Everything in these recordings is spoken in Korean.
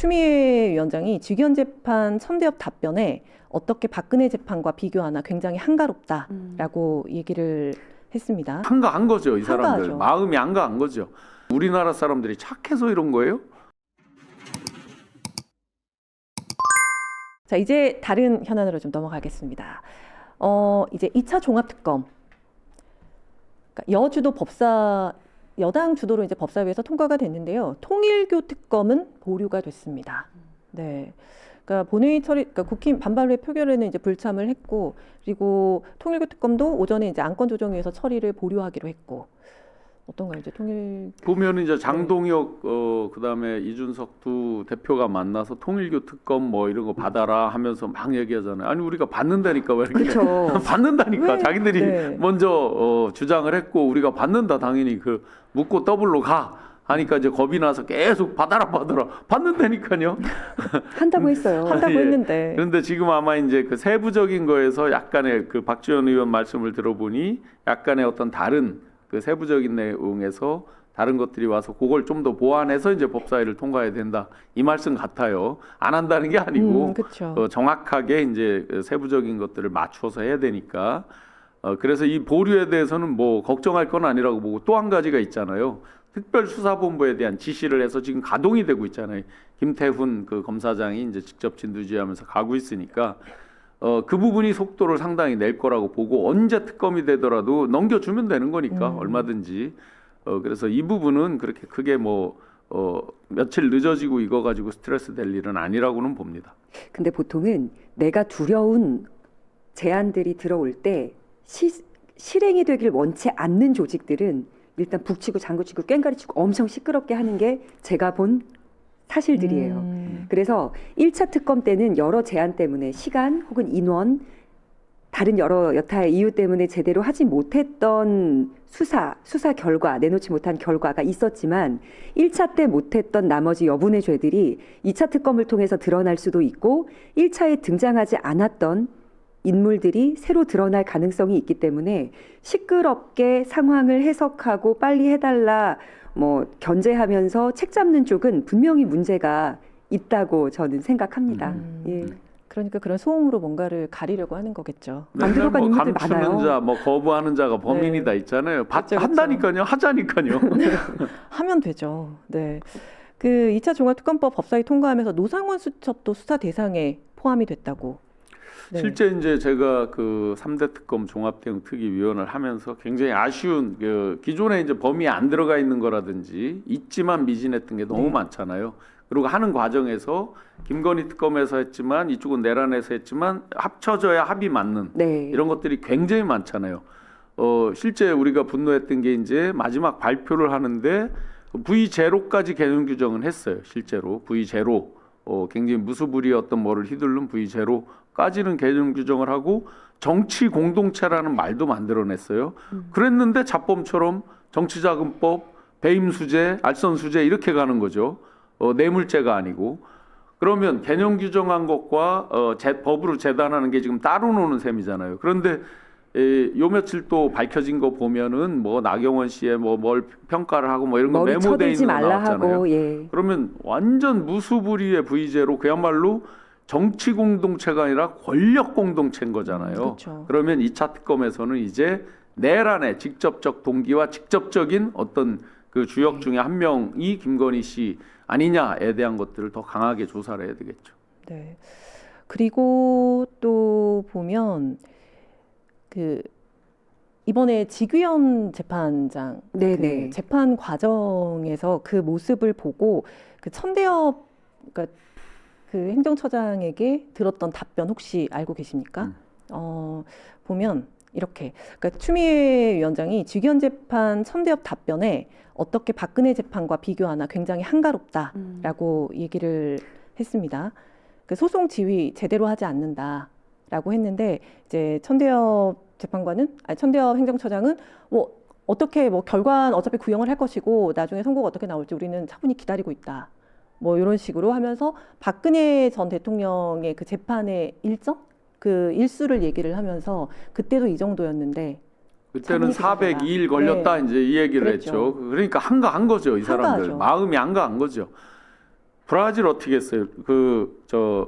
추미애 위원장이 직위원 재판 천대엽 답변에 어떻게 박근혜 재판과 비교하나 굉장히 한가롭다라고 얘기를 했습니다. 한가한 거죠, 이 사람들. 한가하죠. 마음이 한가한 거죠. 우리나라 사람들이 착해서 이런 거예요? 자, 이제 다른 현안으로 좀 넘어가겠습니다. 이제 2차 종합특검. 그러니까 여주도 여당 주도로 이제 법사위에서 통과가 됐는데요. 통일교 특검은 보류가 됐습니다. 네. 그러니까 본회의 그러니까 국힘 반발 후에 표결에는 이제 불참을 했고, 그리고 통일교 특검도 오전에 이제 안건조정위에서 처리를 보류하기로 했고, 어떤가요? 이제 보면 이제 장동혁 그다음에 이준석 두 대표가 만나서 통일교 특검 뭐 이런 거 받아라 하면서 막 얘기하잖아요. 아니 우리가 받는다니까 왜 이렇게 그렇죠. 받는다니까 왜? 자기들이 네. 먼저 주장을 했고 우리가 받는다 당연히 그 묻고 더블로 가 하니까 이제 겁이 나서 계속 받아라 받는다니까요. 한다고 했어요. 한다고 예. 했는데. 그런데 지금 아마 이제 그 세부적인 거에서 약간의 그 박지원 의원 말씀을 들어보니 약간의 어떤 다른 그 세부적인 내용에서 다른 것들이 와서 그걸 좀 더 보완해서 이제 법사위를 통과해야 된다 이 말씀 같아요. 안 한다는 게 아니고 그렇죠. 정확하게 이제 세부적인 것들을 맞춰서 해야 되니까 그래서 이 보류에 대해서는 뭐 걱정할 건 아니라고 보고 또 한 가지가 있잖아요. 특별수사본부에 대한 지시를 해서 지금 가동이 되고 있잖아요. 김태훈 그 검사장이 이제 직접 진두지휘하면서 가고 있으니까. 그 부분이 속도를 상당히 낼 거라고 보고 언제 특검이 되더라도 넘겨주면 되는 거니까 얼마든지 그래서 이 부분은 그렇게 크게 뭐 며칠 늦어지고 이거 가지고 스트레스 될 일은 아니라고는 봅니다. 근데 보통은 내가 두려운 제안들이 들어올 때 실행이 되길 원치 않는 조직들은 일단 북치고 장구치고 꽹가리치고 엄청 시끄럽게 하는 게 제가 본 사실들이에요. 그래서 1차 특검 때는 여러 제안 때문에 시간 혹은 인원 다른 여러 여타의 이유 때문에 제대로 하지 못했던 수사 결과 내놓지 못한 결과가 있었지만 1차 때 못했던 나머지 여분의 죄들이 2차 특검을 통해서 드러날 수도 있고 1차에 등장하지 않았던 인물들이 새로 드러날 가능성이 있기 때문에 시끄럽게 상황을 해석하고 빨리 해달라 뭐 견제하면서 책 잡는 쪽은 분명히 문제가 있다고 저는 생각합니다. 예. 그러니까 그런 소음으로 뭔가를 가리려고 하는 거겠죠. 안 들어간 뭐 인물들 감추는 많아요. 자, 뭐 거부하는 자가 범인이다 있잖아요. 그렇죠, 한다니까요, 하자니까요. 하면 되죠. 네. 그 2차 종합특검법 법사위 통과하면서 노상원 수첩도 수사 대상에 포함이 됐다고. 네. 실제 이제 제가 그 3대 특검 종합대응 특위위원을 하면서 굉장히 아쉬운 그 기존에 이제 범위에 안 들어가 있는 거라든지 있지만 미진했던 게 너무 많잖아요. 그리고 하는 과정에서 김건희 특검에서 했지만 이쪽은 내란에서 했지만 합쳐져야 합이 맞는 이런 것들이 굉장히 많잖아요. 실제 우리가 분노했던 게 이제 마지막 발표를 하는데 V0까지 개념 규정은 했어요. 실제로 V0 굉장히 무수부리였던 뭐를 휘둘른 V0까지는 개념 규정을 하고 정치 공동체라는 말도 만들어냈어요. 그랬는데 자범처럼 정치자금법, 배임수재, 알선수재 이렇게 가는 거죠. 뇌물죄가 아니고. 그러면 개념 규정한 것과 법으로 재단하는 게 지금 따로 노는 셈이잖아요. 그런데 요 며칠 또 밝혀진 거 보면은 뭐 나경원 씨의 뭐 뭘 평가를 하고 뭐 이런 거 메모돼 있는 거 나왔잖아요. 하고, 예. 그러면 완전 무수부리의 V제로 그야말로 정치 공동체가 아니라 권력 공동체인 거잖아요. 그렇죠. 그러면 2차 특검에서는 이제 내란의 직접적 동기와 직접적인 어떤 그 주역 중에 한 명이 김건희 씨 아니냐에 대한 것들을 더 강하게 조사를 해야 되겠죠. 네. 그리고 또 보면 그 이번에 직위원 재판장 그 재판 과정에서 그 모습을 보고 그 천대엽 그러니까 그 행정처장에게 들었던 답변 혹시 알고 계십니까? 보면 이렇게 그러니까 추미애 위원장이 직위원 재판 천대엽 답변에 어떻게 박근혜 재판과 비교하나 굉장히 한가롭다라고 얘기를 했습니다. 그 소송 지휘 제대로 하지 않는다라고 했는데 이제 천대엽 행정처장은 뭐 어떻게 뭐 결과는 어차피 구형을 할 것이고 나중에 선고가 어떻게 나올지 우리는 차분히 기다리고 있다. 뭐 이런 식으로 하면서 박근혜 전 대통령의 그 재판의 일정 그 일수를 얘기를 하면서 그때도 이 정도였는데 그때는 402일 걸렸다 이제 이 얘기를 그랬죠. 했죠. 그러니까 한가한 거죠, 이 사람들. 한가하죠. 마음이 한가한 거죠. 브라질 어떻게 했어요?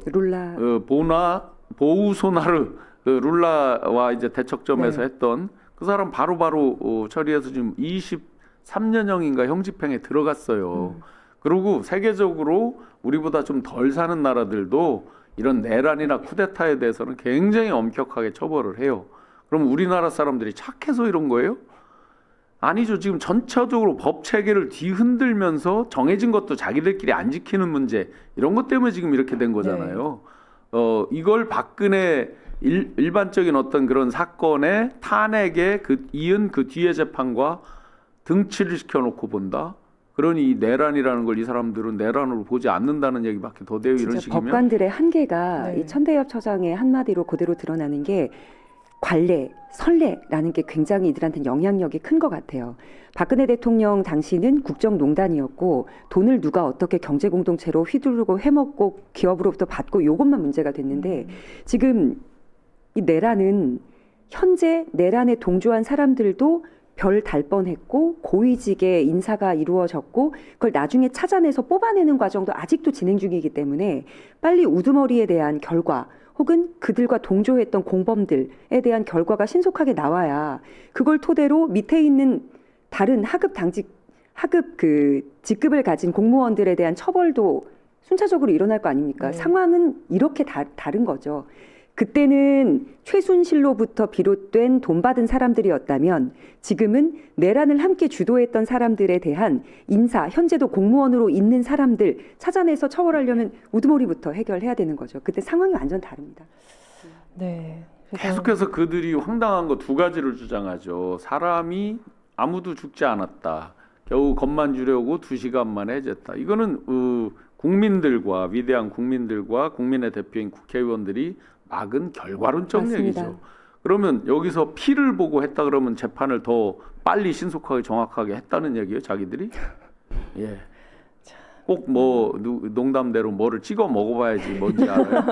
룰라 보우소나르 룰라와 이제 대척점에서 네. 했던 그 사람 바로바로 처리해서 지금 23년형인가 형집행에 들어갔어요. 그리고 세계적으로 우리보다 좀 덜 사는 나라들도 이런 내란이나 쿠데타에 대해서는 굉장히 엄격하게 처벌을 해요. 그럼 우리나라 사람들이 착해서 이런 거예요? 아니죠. 지금 전체적으로 법 체계를 뒤흔들면서 정해진 것도 자기들끼리 안 지키는 문제, 이런 것 때문에 지금 이렇게 된 거잖아요. 이걸 박근혜 일반적인 어떤 그런 사건의 탄핵에 이은 그 뒤에 재판과 등치를 시켜놓고 본다. 그러니 이 내란이라는 걸 이 사람들은 내란으로 보지 않는다는 얘기밖에 더 돼요. 이런 식이면. 법관들의 한계가 네. 이 천대엽 처장의 한마디로 그대로 드러나는 게 관례, 선례라는 게 굉장히 이들한테는 영향력이 큰 것 같아요. 박근혜 대통령 당시는 국정농단이었고 돈을 누가 어떻게 경제공동체로 휘두르고 해먹고 기업으로부터 받고 이것만 문제가 됐는데 지금 이 내란은 현재 내란에 동조한 사람들도 별 달 뻔했고 고위직의 인사가 이루어졌고 그걸 나중에 찾아내서 뽑아내는 과정도 아직도 진행 중이기 때문에 빨리 우두머리에 대한 결과 혹은 그들과 동조했던 공범들에 대한 결과가 신속하게 나와야 그걸 토대로 밑에 있는 다른 하급 직급을 가진 공무원들에 대한 처벌도 순차적으로 일어날 거 아닙니까? 네. 상황은 이렇게 다른 거죠. 그때는 최순실로부터 비롯된 돈 받은 사람들이었다면 지금은 내란을 함께 주도했던 사람들에 대한 인사, 현재도 공무원으로 있는 사람들 찾아내서 처벌하려면 우두머리부터 해결해야 되는 거죠. 그때 상황이 완전 다릅니다. 네. 계속해서 그들이 황당한 거 두 가지를 주장하죠. 사람이 아무도 죽지 않았다. 겨우 겁만 주려고 2시간 만에 해졌다. 이거는 국민들과 위대한 국민들과 국민의 대표인 국회의원들이 막은 결과론적 맞습니다. 얘기죠. 그러면 여기서 피를 보고 했다 그러면 재판을 더 빨리 신속하게 정확하게 했다는 얘기예요, 자기들이? 예. 꼭 농담대로 뭐를 찍어 먹어봐야지 뭔지 알아요?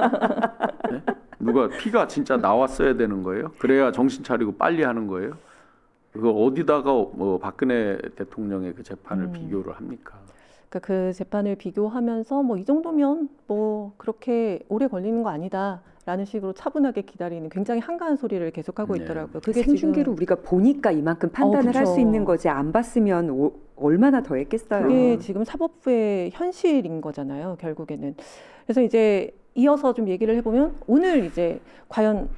예? 누가 피가 진짜 나왔어야 되는 거예요? 그래야 정신 차리고 빨리 하는 거예요? 그거 어디다가 박근혜 대통령의 그 재판을 비교를 합니까? 그러니까 그 재판을 비교하면서 이 정도면 그렇게 오래 걸리는 거 아니다라는 식으로 차분하게 기다리는 굉장히 한가한 소리를 계속하고 네. 있더라고요. 그게 생중계로 우리가 보니까 이만큼 판단을 할 수 그쵸. 있는 거지 안 봤으면 얼마나 더 했겠어요. 그게 지금 사법부의 현실인 거잖아요, 결국에는. 그래서 이제 이어서 좀 얘기를 해보면 오늘 이제 과연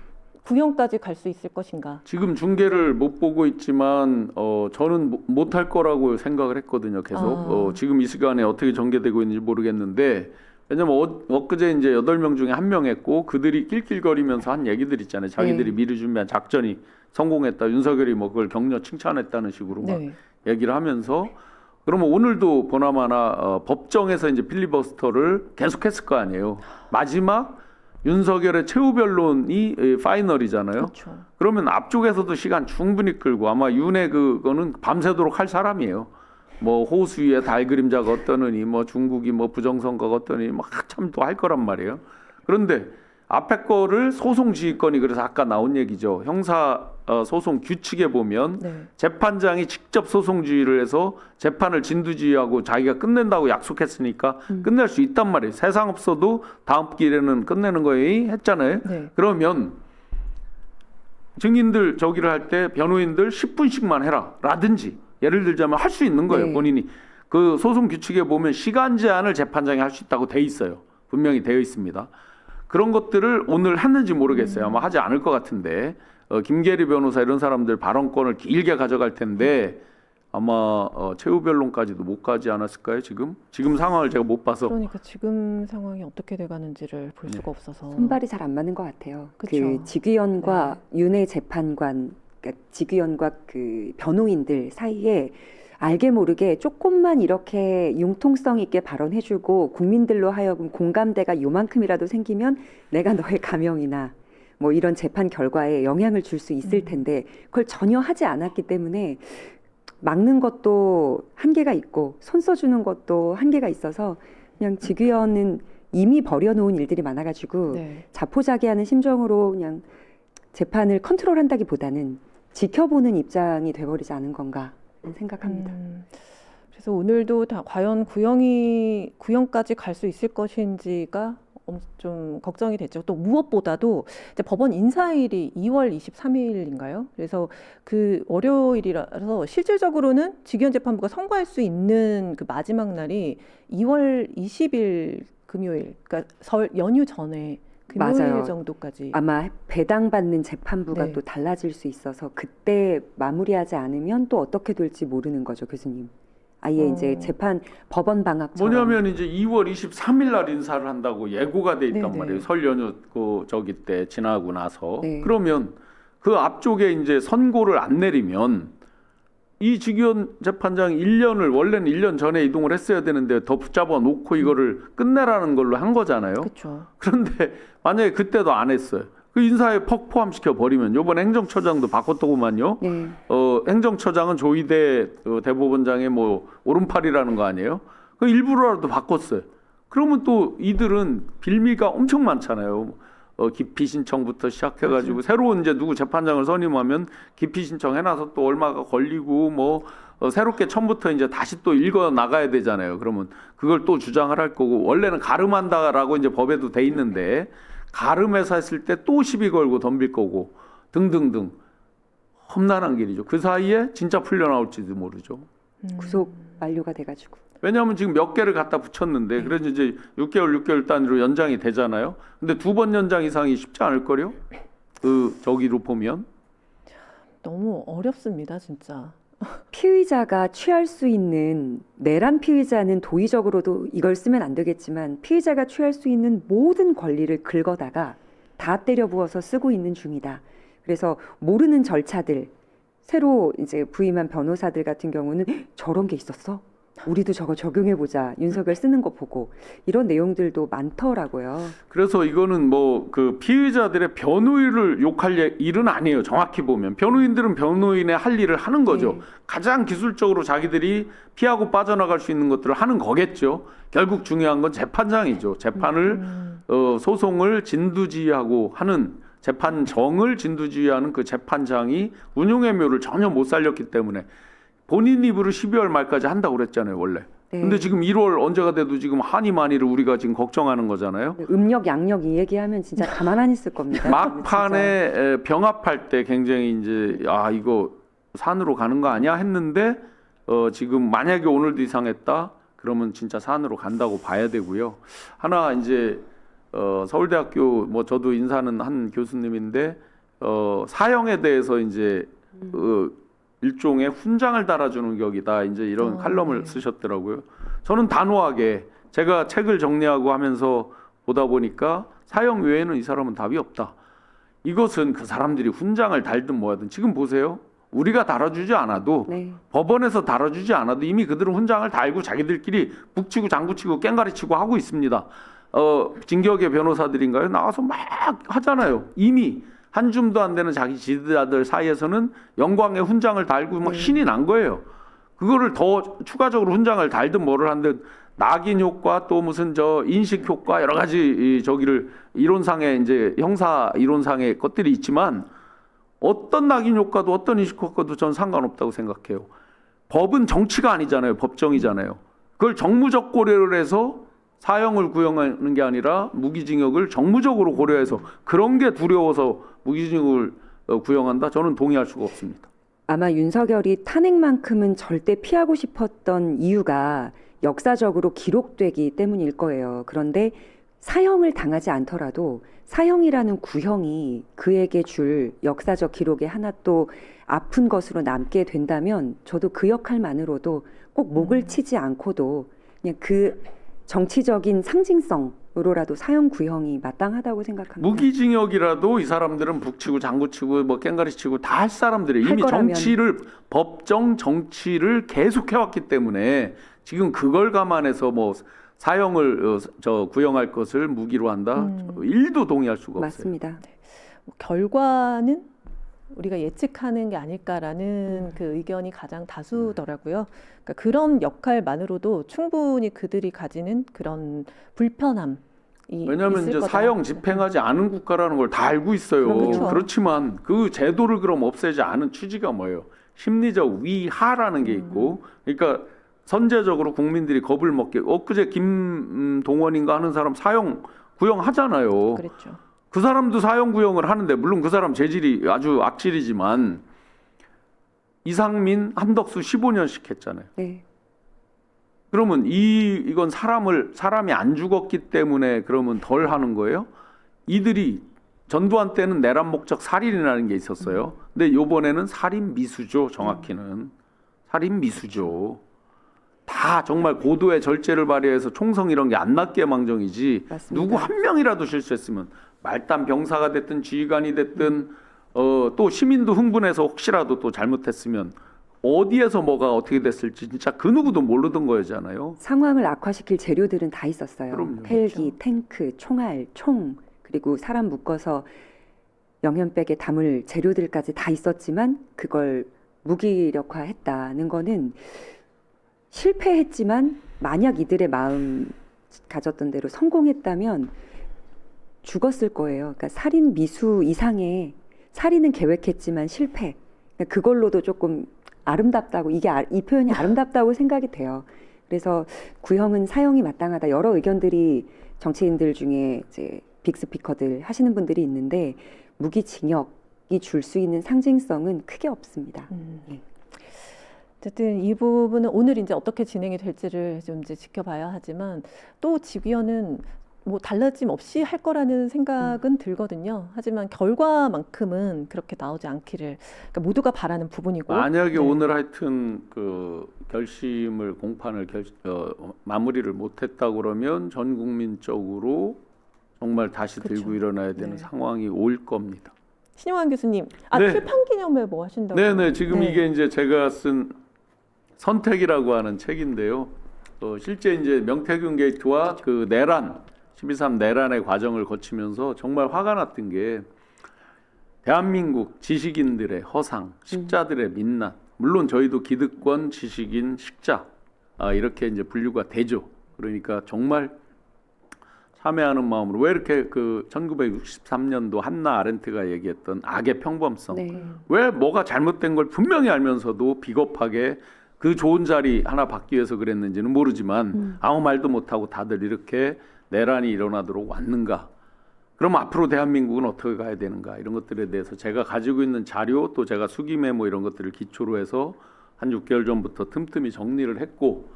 구형까지 갈 수 있을 것인가? 지금 중계를 못 보고 있지만 저는 못할 거라고 생각을 했거든요. 계속 지금 이 시간에 어떻게 전개되고 있는지 모르겠는데 왜냐면 엊그제 이제 8명 중에 1명 했고 그들이 낄낄거리면서 한 얘기들 있잖아요. 자기들이 네. 미리 준비한 작전이 성공했다. 윤석열이 그걸 격려 칭찬했다는 식으로 막 네. 얘기를 하면서 그러면 오늘도 보나마나 법정에서 이제 필리버스터를 계속했을 거 아니에요. 마지막 윤석열의 최후 변론이 파이널이잖아요. 그렇죠. 그러면 앞쪽에서도 시간 충분히 끌고 아마 윤회 그거는 밤새도록 할 사람이에요. 호수 위에 달 그림자가 어떠느니 중국이 부정선거가 어떠니 한참 또 할 거란 말이에요. 그런데 앞에 거를 소송 지휘권이 그래서 아까 나온 얘기죠. 형사 소송 규칙에 보면 네. 재판장이 직접 소송 지휘를 해서 재판을 진두지휘하고 자기가 끝낸다고 약속했으니까 끝낼 수 있단 말이에요. 세상 없어도 다음 길에는 끝내는 거예요. 했잖아요. 네. 그러면 증인들 저기를 할 때 변호인들 10분씩만 해라 라든지 예를 들자면 할 수 있는 거예요. 네. 본인이 그 소송 규칙에 보면 시간 제한을 재판장이 할 수 있다고 돼 있어요. 분명히 되어 있습니다. 그런 것들을 오늘 했는지 모르겠어요. 아마 하지 않을 것 같은데 김계리 변호사 이런 사람들 발언권을 길게 가져갈 텐데 아마 최후 변론까지도 못 가지 않았을까요? 지금 상황을 제가 못 봐서. 그러니까 지금 상황이 어떻게 돼가는지를 볼 수가 없어서 손발이 잘 안 맞는 것 같아요. 그쵸. 그 직위원과 윤회 재판관, 그러니까 직위원과 그 변호인들 사이에 알게 모르게 조금만 이렇게 융통성 있게 발언해주고 국민들로 하여금 공감대가 요만큼이라도 생기면 내가 너의 가명이나 이런 재판 결과에 영향을 줄 수 있을 텐데 그걸 전혀 하지 않았기 때문에 막는 것도 한계가 있고 손 써주는 것도 한계가 있어서 그냥 직위원은 이미 버려놓은 일들이 많아가지고 네. 자포자기하는 심정으로 그냥 재판을 컨트롤한다기보다는 지켜보는 입장이 돼버리지 않은 건가 생각합니다. 그래서 오늘도 다 과연 구형까지 갈 수 있을 것인지가 좀 걱정이 됐죠. 또 무엇보다도 이제 법원 인사일이 2월 23일인가요? 그래서 그 월요일이라서 실질적으로는 직위원 재판부가 선고할 수 있는 그 마지막 날이 2월 20일 금요일, 그러니까 설 연휴 전에 금요일 맞아요. 정도까지. 아마 배당받는 재판부가 네. 또 달라질 수 있어서 그때 마무리하지 않으면 또 어떻게 될지 모르는 거죠, 교수님. 아예 이제 재판 법원 방학처럼. 뭐냐면 이제 2월 23일 날 인사를 한다고 예고가 돼 있단 네네. 말이에요. 설 연휴 그 저기 때 지나고 나서. 네. 그러면 그 앞쪽에 이제 선고를 안 내리면 이 직위원 재판장이 1년을 원래는 1년 전에 이동을 했어야 되는데 더 붙잡아 놓고 이거를 끝내라는 걸로 한 거잖아요. 그렇죠. 그런데 만약에 그때도 안 했어요. 그 인사에 퍽 포함시켜 버리면 이번 행정처장도 바꿨더구만요. 네. 행정처장은 조희대 대법원장의 뭐 오른팔이라는 거 아니에요? 그 일부러라도 바꿨어요. 그러면 또 이들은 빌미가 엄청 많잖아요. 기피 신청부터 시작해가지고 새로운 이제 누구 재판장을 선임하면 기피 신청 해놔서 또 얼마가 걸리고 뭐 새롭게 처음부터 이제 다시 또 읽어 나가야 되잖아요. 그러면 그걸 또 주장을 할 거고 원래는 가름한다라고 이제 법에도 돼 있는데 가름해서 했을 때 또 시비 걸고 덤빌 거고 등등등 험난한 길이죠. 그 사이에 진짜 풀려 나올지도 모르죠. 구속 만료가 돼가지고. 왜냐하면 지금 몇 개를 갖다 붙였는데 그래서 이제 6개월 단위로 연장이 되잖아요. 근데 2번 연장 이상이 쉽지 않을 거요. 그 저기로 보면 너무 어렵습니다, 진짜. 피의자가 취할 수 있는 내란 피의자는 도의적으로도 이걸 쓰면 안 되겠지만 피의자가 취할 수 있는 모든 권리를 긁어다가 다 때려 부어서 쓰고 있는 중이다. 그래서 모르는 절차들 새로 이제 부임한 변호사들 같은 경우는 저런 게 있었어? 우리도 저거 적용해보자. 윤석열 쓰는 거 보고 이런 내용들도 많더라고요. 그래서 이거는 뭐 그 피의자들의 변호인을 욕할 일은 아니에요. 정확히 보면 변호인들은 변호인의 할 일을 하는 거죠. 네. 가장 기술적으로 자기들이 피하고 빠져나갈 수 있는 것들을 하는 거겠죠. 결국 중요한 건 재판장이죠. 재판을 소송을 진두지휘하고 하는 재판정을 진두지휘하는 그 재판장이 운용의 묘를 전혀 못 살렸기 때문에 본인 입으로 12월 말까지 한다고 그랬잖아요, 원래. 네. 근데 지금 1월 언제가 돼도 지금 한이 많이를 우리가 지금 걱정하는 거잖아요. 음력 양력 이 얘기하면 진짜 가만 안 있을 겁니다. 막판에 병합할 때 굉장히 이제 이거 산으로 가는 거 아니야 했는데 지금 만약에 오늘도 이상했다 그러면 진짜 산으로 간다고 봐야 되고요. 하나 이제 서울대학교 뭐 저도 인사하는 한 교수님인데 사형에 대해서 이제 일종의 훈장을 달아주는 격이다. 이제 이런 칼럼을 네. 쓰셨더라고요. 저는 단호하게 제가 책을 정리하고 하면서 보다 보니까 사형 외에는 이 사람은 답이 없다. 이것은 그 사람들이 훈장을 달든 뭐하든 지금 보세요. 우리가 달아주지 않아도 네. 법원에서 달아주지 않아도 이미 그들은 훈장을 달고 자기들끼리 북치고 장구치고 깽가리치고 하고 있습니다. 진격의 변호사들인가요? 나와서 막 하잖아요. 이미 한 줌도 안 되는 자기 지지자들 사이에서는 영광의 훈장을 달고 막 신이 난 거예요. 그거를 더 추가적으로 훈장을 달든 뭐를 한든 낙인 효과 또 무슨 저 인식 효과 여러 가지 저기를 이론상의 이제 형사 이론상의 것들이 있지만 어떤 낙인 효과도 어떤 인식 효과도 전 상관없다고 생각해요. 법은 정치가 아니잖아요. 법정이잖아요. 그걸 정무적 고려를 해서 사형을 구형하는 게 아니라 무기징역을 정무적으로 고려해서 그런 게 두려워서 무기징역을 구형한다? 저는 동의할 수가 없습니다. 아마 윤석열이 탄핵만큼은 절대 피하고 싶었던 이유가 역사적으로 기록되기 때문일 거예요. 그런데 사형을 당하지 않더라도 사형이라는 구형이 그에게 줄 역사적 기록에 하나 또 아픈 것으로 남게 된다면 저도 그 역할만으로도 꼭 목을 치지 않고도 그냥 그 정치적인 상징성으로라도 사형 구형이 마땅하다고 생각합니다. 무기징역이라도 이 사람들은 북치고 장구치고 뭐 깽가리치고 다 할 사람들이 이미 거라면. 정치를 법정 정치를 계속 해왔기 때문에 지금 그걸 감안해서 뭐 사형을 구형할 것을 무기로 한다. 일도 동의할 수가 없어요. 맞습니다. 결과는 우리가 예측하는 게 아닐까라는 그 의견이 가장 다수더라고요. 그러니까 그런 역할만으로도 충분히 그들이 가지는 그런 불편함이 왜냐하면 있을 이제 거다. 사형 집행하지 않은 국가라는 걸 다 알고 있어요. 그렇죠. 그렇지만 그 제도를 그럼 없애지 않은 취지가 뭐예요? 심리적 위하라는 게 있고, 그러니까 선제적으로 국민들이 겁을 먹게. 엊그제 김동원인가 하는 사람 사형 구형하잖아요. 그랬죠. 그 사람도 사형 구형을 하는데 물론 그 사람 재질이 아주 악질이지만 이상민, 한덕수 15년씩 했잖아요. 네. 그러면 이건 사람이 안 죽었기 때문에 그러면 덜 하는 거예요? 이들이 전두환 때는 내란 목적 살인이라는 게 있었어요. 근데 요번에는 살인 미수죠. 정확히는 살인 미수죠. 다 정말 고도의 절제를 발휘해서 총성 이런 게 안 났기에 망정이지. 맞습니다. 누구 한 명이라도 실수했으면 말단 병사가 됐든 지휘관이 됐든 또 시민도 흥분해서 혹시라도 또 잘못했으면 어디에서 뭐가 어떻게 됐을지 진짜 그 누구도 모르던 거잖아요. 상황을 악화시킬 재료들은 다 있었어요. 그럼요. 헬기, 그렇죠. 탱크, 총알, 총, 그리고 사람 묶어서 영연백에 담을 재료들까지 다 있었지만 그걸 무기력화했다는 거는 실패했지만 만약 이들의 마음 가졌던 대로 성공했다면 죽었을 거예요. 그러니까 살인 미수 이상의 살인은 계획했지만 실패. 그러니까 그걸로도 조금 아름답다고 이 표현이 아름답다고 생각이 돼요. 그래서 구형은 사형이 마땅하다. 여러 의견들이 정치인들 중에 이제 빅스피커들 하시는 분들이 있는데 무기징역이 줄 수 있는 상징성은 크게 없습니다. 예. 어쨌든 이 부분은 오늘 이제 어떻게 진행이 될지를 좀 이제 지켜봐야 하지만 또 직위원은 뭐 달라짐 없이 할 거라는 생각은 들거든요. 하지만 결과만큼은 그렇게 나오지 않기를 그러니까 모두가 바라는 부분이고 만약에 네. 오늘 하여튼 그 결심을 공판을 마무리를 못했다 그러면 전 국민적으로 정말 다시 그쵸. 들고 일어나야 되는 네. 상황이 올 겁니다. 신용환 교수님, 네. 출판 기념회 뭐 하신다고? 네네 지금 네. 이게 이제 제가 쓴 선택이라고 하는 책인데요. 실제 이제 명태균 게이트와 그 내란 12.3 내란의 과정을 거치면서 정말 화가 났던 게 대한민국 지식인들의 허상, 식자들의 민낯. 물론 저희도 기득권, 지식인, 식자 이렇게 이제 분류가 되죠. 그러니까 정말 참회하는 마음으로 왜 이렇게 그 1963년도 한나 아렌트가 얘기했던 악의 평범성. 네. 왜 뭐가 잘못된 걸 분명히 알면서도 비겁하게 그 좋은 자리 하나 받기 위해서 그랬는지는 모르지만 아무 말도 못하고 다들 이렇게 내란이 일어나도록 왔는가. 그럼 앞으로 대한민국은 어떻게 가야 되는가 이런 것들에 대해서 제가 가지고 있는 자료 또 제가 수기메모 이런 것들을 기초로 해서 한 6개월 전부터 틈틈이 정리를 했고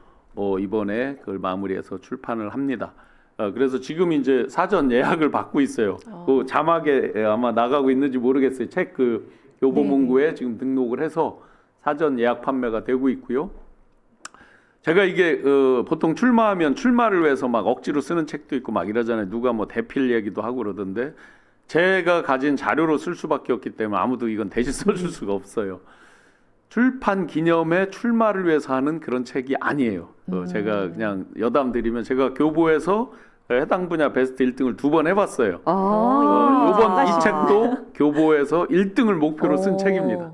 이번에 그걸 마무리해서 출판을 합니다. 그래서 지금 이제 사전 예약을 받고 있어요. 그 자막에 아마 나가고 있는지 모르겠어요. 책 그 교보문고에 지금 등록을 해서 사전 예약 판매가 되고 있고요. 제가 이게 보통 출마하면 출마를 위해서 막 억지로 쓰는 책도 있고 막 이러잖아요. 누가 뭐 대필 얘기도 하고 그러던데 제가 가진 자료로 쓸 수밖에 없기 때문에 아무도 이건 대신 써줄 수가 없어요. 출판 기념에 출마를 위해서 하는 그런 책이 아니에요. 제가 그냥 여담 드리면 제가 교보에서 해당 분야 베스트 1등을 2번 해봤어요. 이번 이 책도 교보에서 1등을 목표로 쓴 책입니다.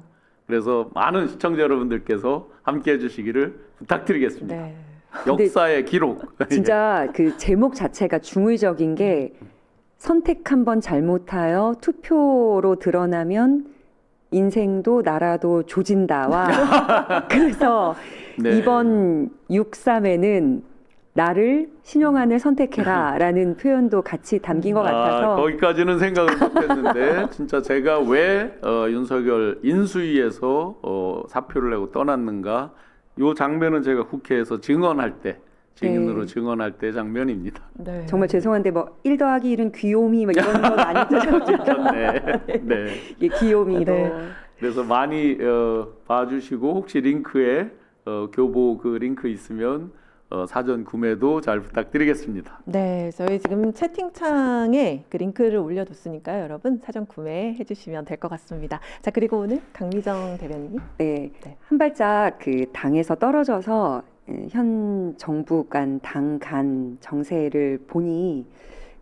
그래서 많은 시청자 여러분들께서 함께 해주시기를 부탁드리겠습니다. 네. 역사의 기록. 진짜 그 제목 자체가 중의적인 게 선택 한번 잘못하여 투표로 드러나면 인생도 나라도 조진다와 그래서 네. 이번 6.3에는 나를 신용환을 선택해라라는 표현도 같이 담긴 것 같아서 거기까지는 생각을 못했는데 진짜 제가 왜 윤석열 인수위에서 사표를 내고 떠났는가 이 장면은 제가 국회에서 증언할 때 증인으로 네. 증언할 때 장면입니다. 네. 정말 죄송한데 뭐 1 더하기 1은 귀요미 뭐 이런 건 아니죠. 네. 네. 예, 귀요미로. 네. 그래서 많이 봐주시고 혹시 링크에 교보 그 링크 있으면 사전 구매도 잘 부탁드리겠습니다. 네, 저희 지금 채팅창에 그 링크를 올려뒀으니까요, 여러분 사전 구매해 주시면 될 것 같습니다. 자, 그리고 오늘 강미정 대변인님. 네. 네. 한 발짝 그 당에서 떨어져서 현 정부 간 당 간 정세를 보니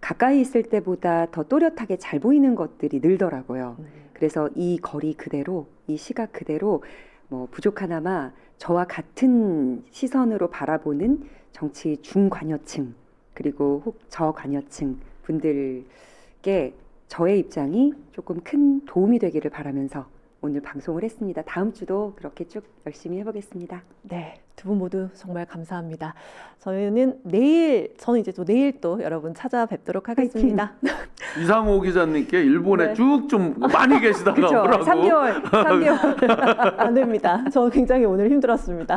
가까이 있을 때보다 더 또렷하게 잘 보이는 것들이 늘더라고요. 그래서 이 거리 그대로, 이 시각 그대로 뭐 부족하나마 저와 같은 시선으로 바라보는 정치 중관여층 그리고 혹 저관여층 분들께 저의 입장이 조금 큰 도움이 되기를 바라면서 오늘 방송을 했습니다. 다음 주도 그렇게 쭉 열심히 해보겠습니다. 네, 두 분 모두 정말 감사합니다. 저는 이제 또 내일 또 여러분 찾아뵙도록 하겠습니다. 이상호 기자님께 일본에 네. 쭉 좀 많이 계시다가 그렇죠. 오라고. 3개월. 안 됩니다. 저 굉장히 오늘 힘들었습니다.